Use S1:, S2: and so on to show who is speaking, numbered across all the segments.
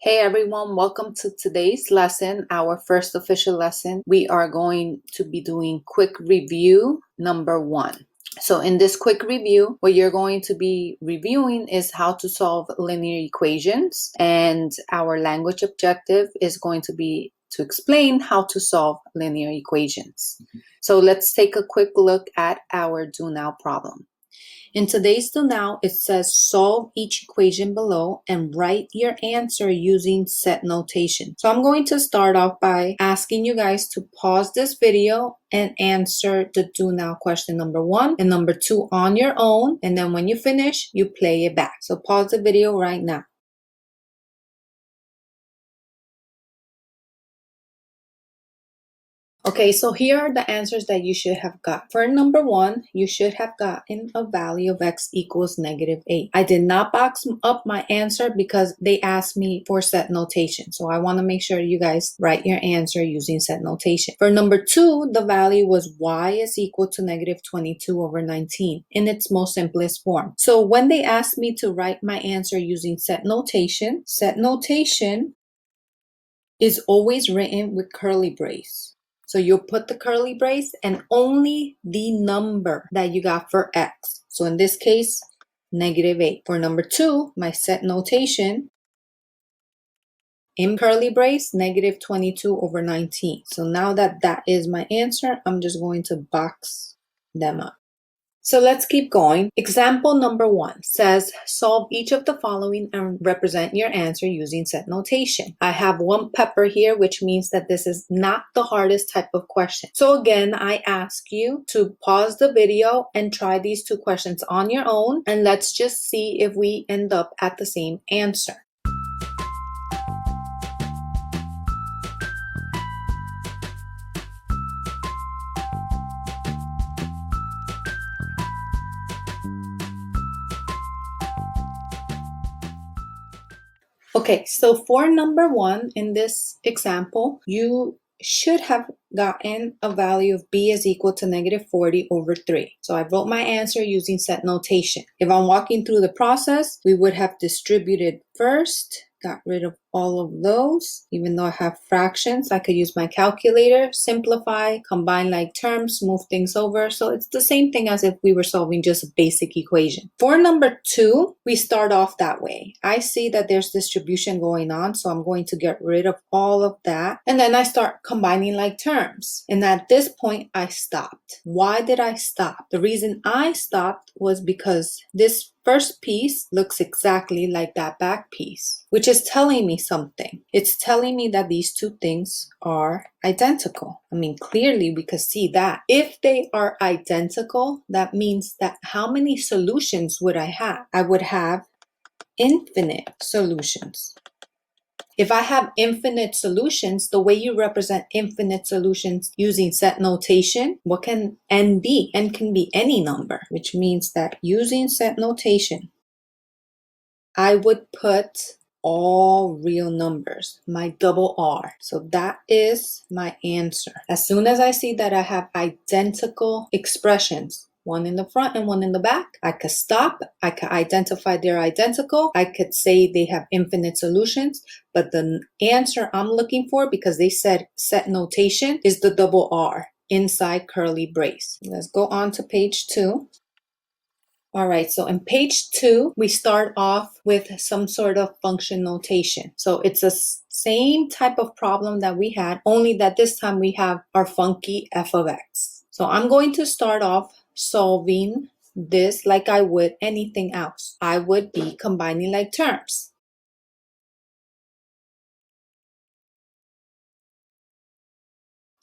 S1: Hey everyone, welcome to today's lesson, our first official lesson. We are going to be doing quick review number 1. So in this quick review, what you're going to be reviewing is how to solve linear equations, and our language objective is going to be to explain how to solve linear equations. So let's take a quick look at our do now problem. In today's do now, it says solve each equation below and write your answer using set notation. So I'm going to start off by asking you guys to pause this video and answer the do now question number 1 and number 2 on your own. And then when you finish, you play it back. So pause the video right now. Okay, so here are the answers that you should have got. For number 1, you should have gotten a value of x equals -8. I did not box up my answer because they asked me for set notation. So I want to make sure you guys write your answer using set notation. For number 2, the value was y is equal to -22/19 in its most simplest form. So when they asked me to write my answer using set notation is always written with curly brace. So you'll put the curly brace and only the number that you got for x. So in this case, -8. For number 2, my set notation, in curly brace, -22/19. So now that that is my answer, I'm just going to box them up. So let's keep going. Example number 1 says, solve each of the following and represent your answer using set notation. I have 1 pepper here, which means that this is not the hardest type of question. So again, I ask you to pause the video and try these 2 questions on your own, and let's just see if we end up at the same answer. Okay, so for number 1 in this example, you should have gotten a value of b is equal to -40/3. So I wrote my answer using set notation. If I'm walking through the process, we would have distributed first, got rid of all of those. Even though I have fractions, I could use my calculator, simplify, combine like terms, move things over. So it's the same thing as if we were solving just a basic equation. For number 2, we start off that way. I see that there's distribution going on, so I'm going to get rid of all of that. And then I start combining like terms. And at this point, I stopped. Why did I stop? The reason I stopped was because this first piece looks exactly like that back piece, which is telling me something. It's telling me that these 2 things are identical. I mean, clearly we could see that. If they are identical, that means that how many solutions would I have? I would have infinite solutions. If I have infinite solutions, the way you represent infinite solutions using set notation, what can n be? N can be any number, which means that using set notation, I would put all real numbers, my double R. So that is my answer. As soon as I see that I have identical expressions, one in the front and one in the back, I could stop. I could identify they're identical. I could say they have infinite solutions, but the answer I'm looking for, because they said set notation, is the double R inside curly brace. Let's go on to page 2. All right, so in page 2, we start off with some sort of function notation. So it's the same type of problem that we had, only that this time we have our funky f of x. So I'm going to start off solving this like I would anything else. I would be combining like terms.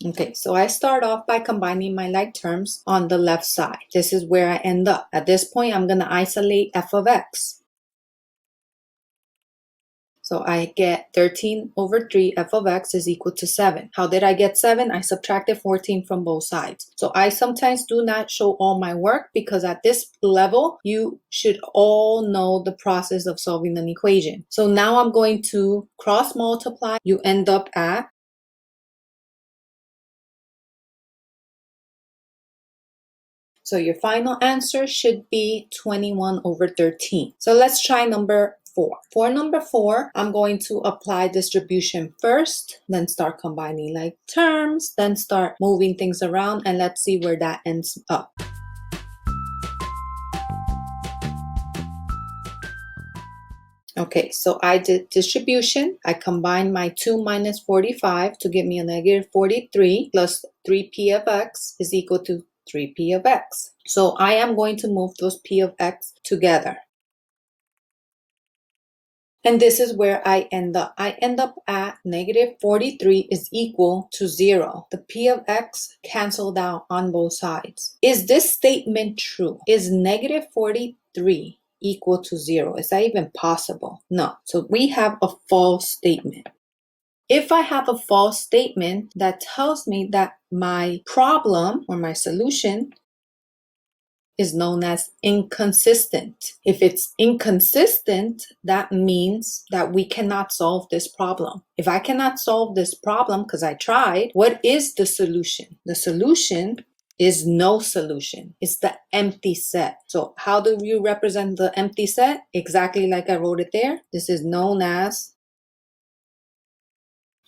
S1: Okay, so I start off by combining my like terms on the left side. This is where I end up. At this point, I'm going to isolate f of x. So I get 13/3 f of x is equal to 7. How did I get 7? I subtracted 14 from both sides. So I sometimes do not show all my work because at this level, you should all know the process of solving an equation. So now I'm going to cross multiply. You end up at So your final answer should be 21/13. So let's try number 4. For number 4, I'm going to apply distribution first, then start combining like terms, then start moving things around, and let's see where that ends up. Okay, so I did distribution. I combined my 2 minus 45 to give me a negative 43 plus 3p of x is equal to 3p of x. So I am going to move those p of x together. And this is where I end up. I end up at negative 43 is equal to 0. The p of x canceled out on both sides. Is this statement true? Is negative 43 equal to 0? Is that even possible? No. So we have a false statement. If I have a false statement, that tells me that my problem or my solution is known as inconsistent. If it's inconsistent, that means that we cannot solve this problem. If I cannot solve this problem because I tried, what is the solution? The solution is no solution. It's the empty set. So how do you represent the empty set? Exactly like I wrote it there. This is known as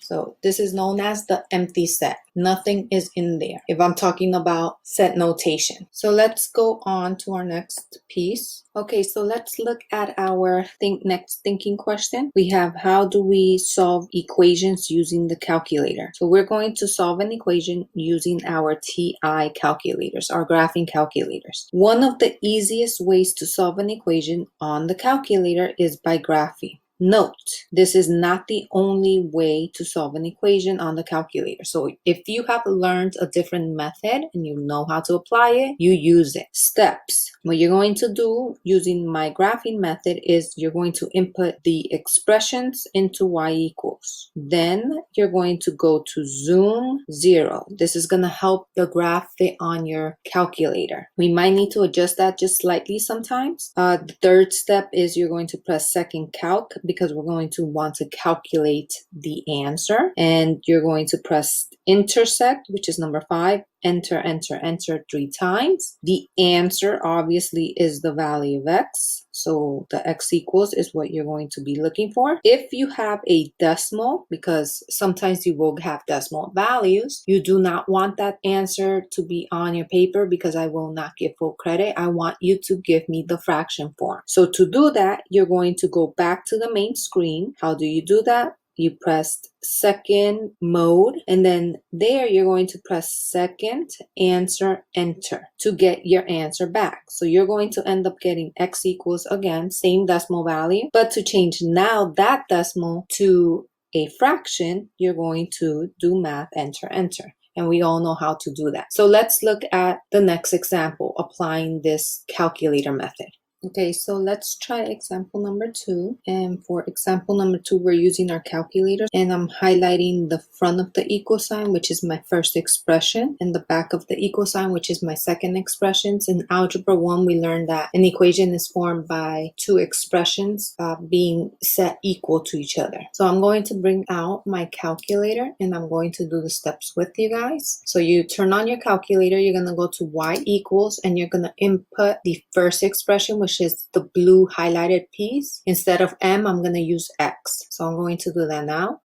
S1: the empty set. Nothing is in there if I'm talking about set notation. So let's go on to our next piece. Okay, so let's look at our next thinking question. We have, how do we solve equations using the calculator? So we're going to solve an equation using our TI calculators, our graphing calculators. One of the easiest ways to solve an equation on the calculator is by graphing. Note, this is not the only way to solve an equation on the calculator. So if you have learned a different method and you know how to apply it, you use it. Steps. What you're going to do using my graphing method is you're going to input the expressions into y equals. Then you're going to go to zoom 0. This is going to help the graph fit on your calculator. We might need to adjust that just slightly sometimes. The third step is you're going to press second calc, because we're going to want to calculate the answer, and you're going to press intersect, which is number 5, enter, enter, enter 3 times. The answer obviously is the value of x, so the x equals is what you're going to be looking for. If you have a decimal, because sometimes you will have decimal values, you do not want that answer to be on your paper because I will not give full credit. I want you to give me the fraction form. So to do that, you're going to go back to the main screen. How do you do that? You press second mode, and then there you're going to press second answer enter to get your answer back. So you're going to end up getting x equals, again, same decimal value, but to change now that decimal to a fraction, you're going to do math enter enter. And we all know how to do that. So let's look at the next example applying this calculator method. Okay, so let's try example number 2. And for example number 2, we're using our calculator, and I'm highlighting the front of the equal sign, which is my first expression, and the back of the equal sign, which is my second expressions. In Algebra 1, we learned that an equation is formed by 2 expressions being set equal to each other. So I'm going to bring out my calculator, and I'm going to do the steps with you guys. So you turn on your calculator, you're going to go to y equals, and you're going to input the first expression, which is the blue highlighted piece. Instead of m, I'm going to use x. So I'm going to do that now.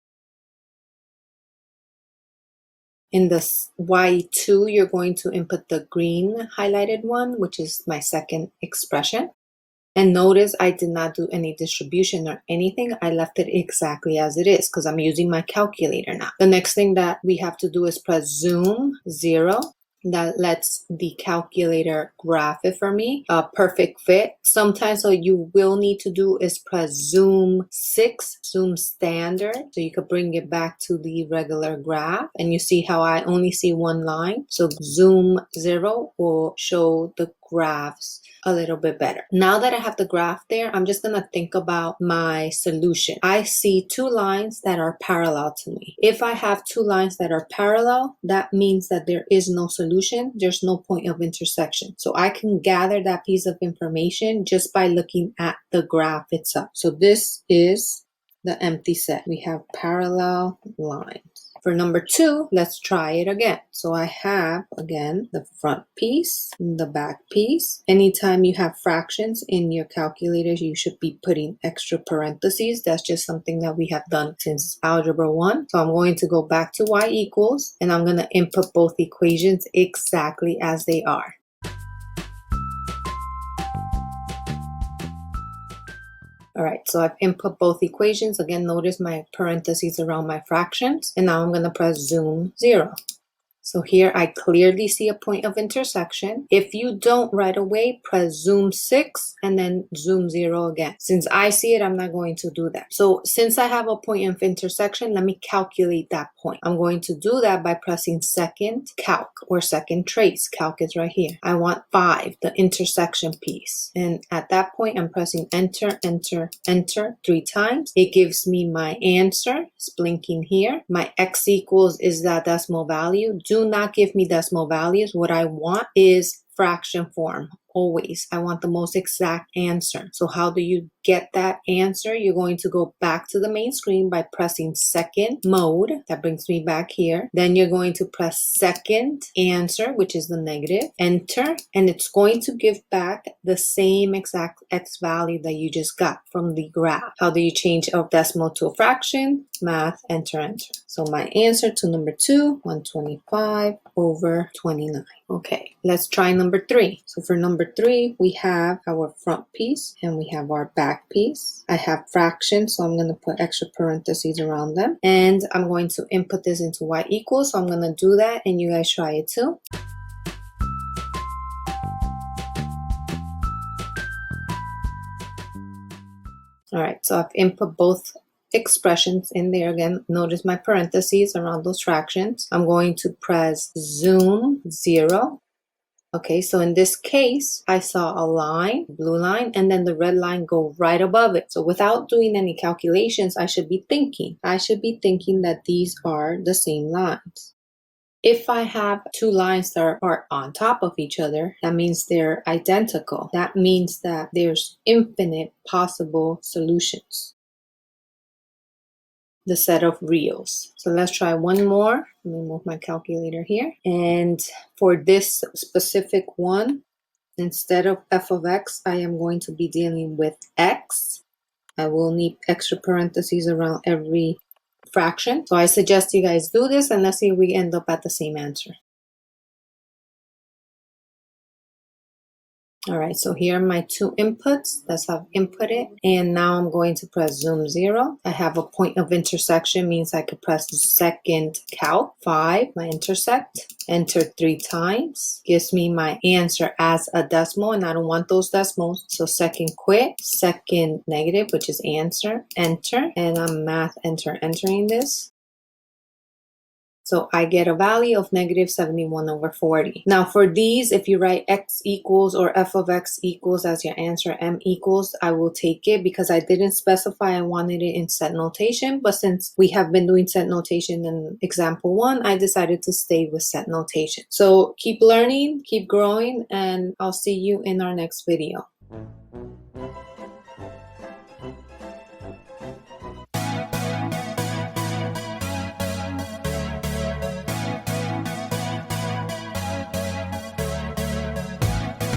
S1: In the y2, you're going to input the green highlighted one, which is my second expression. And notice I did not do any distribution or anything. I left it exactly as it is because I'm using my calculator now. The next thing that we have to do is press zoom 0. That lets the calculator graph it for me. Perfect fit. Sometimes what you will need to do is press zoom 6, zoom standard, so you could bring it back to the regular graph. And you see how I only see one line. So zoom 0 will show the graphs a little bit better. Now that I have the graph there, I'm just gonna think about my solution. I see 2 lines that are parallel to me. If I have 2 lines that are parallel, that means that there is no solution. There's no point of intersection. So I can gather that piece of information just by looking at the graph itself. So this is the empty set. We have parallel lines. For number 2, let's try it again. So I have, again, the front piece, the back piece. Anytime you have fractions in your calculators, you should be putting extra parentheses. That's just something that we have done since Algebra 1. So I'm going to go back to y equals, and I'm going to input both equations exactly as they are. All right, so I've input both equations. Again, notice my parentheses around my fractions. And now I'm going to press zoom 0. So here I clearly see a point of intersection. If you don't right away, press zoom 6 and then zoom 0 again. Since I see it, I'm not going to do that. So since I have a point of intersection, let me calculate that point. I'm going to do that by pressing second calc or second trace. Calc is right here. I want 5, the intersection piece. And at that point, I'm pressing enter, enter, enter 3 times. It gives me my answer. It's blinking here. My x equals is that decimal value. Do not give me decimal values. What I want is fraction form. Always. I want the most exact answer. So how do you get that answer? You're going to go back to the main screen by pressing second mode. That brings me back here. Then you're going to press second answer, which is the negative, enter, and it's going to give back the same exact x value that you just got from the graph. How do you change a decimal to a fraction? Math, enter, enter. So my answer to number 2, 125 over 29. Okay, let's try number 3. So for number 3, we have our front piece and we have our back piece. I have fractions, so I'm going to put extra parentheses around them. And I'm going to input this into y equals, so I'm going to do that and you guys try it too. All right, so I've input both expressions in there. Again, notice my parentheses around those fractions. I'm going to press zoom 0. Okay, so in this case, I saw a line, blue line, and then the red line go right above it. So without doing any calculations, I should be thinking that these are the same lines. If I have 2 lines that are on top of each other, that means they're identical. That means that there's infinite possible solutions. The set of reals. So let's try one more. Let me move my calculator here. And for this specific one, instead of f of x, I am going to be dealing with x. I will need extra parentheses around every fraction. So I suggest you guys do this and let's see if we end up at the same answer. All right, so here are my 2 inputs. That's how I've inputted. And now I'm going to press zoom 0. I have a point of intersection, means I could press second calc, 5, my intersect, enter 3 times. Gives me my answer as a decimal, and I don't want those decimals. So second quit, second negative, which is answer, enter, and I'm math entering this. So I get a value of negative 71 over 40. Now for these, if you write x equals or f of x equals as your answer, m equals, I will take it because I didn't specify I wanted it in set notation. But since we have been doing set notation in example 1, I decided to stay with set notation. So keep learning, keep growing, and I'll see you in our next video.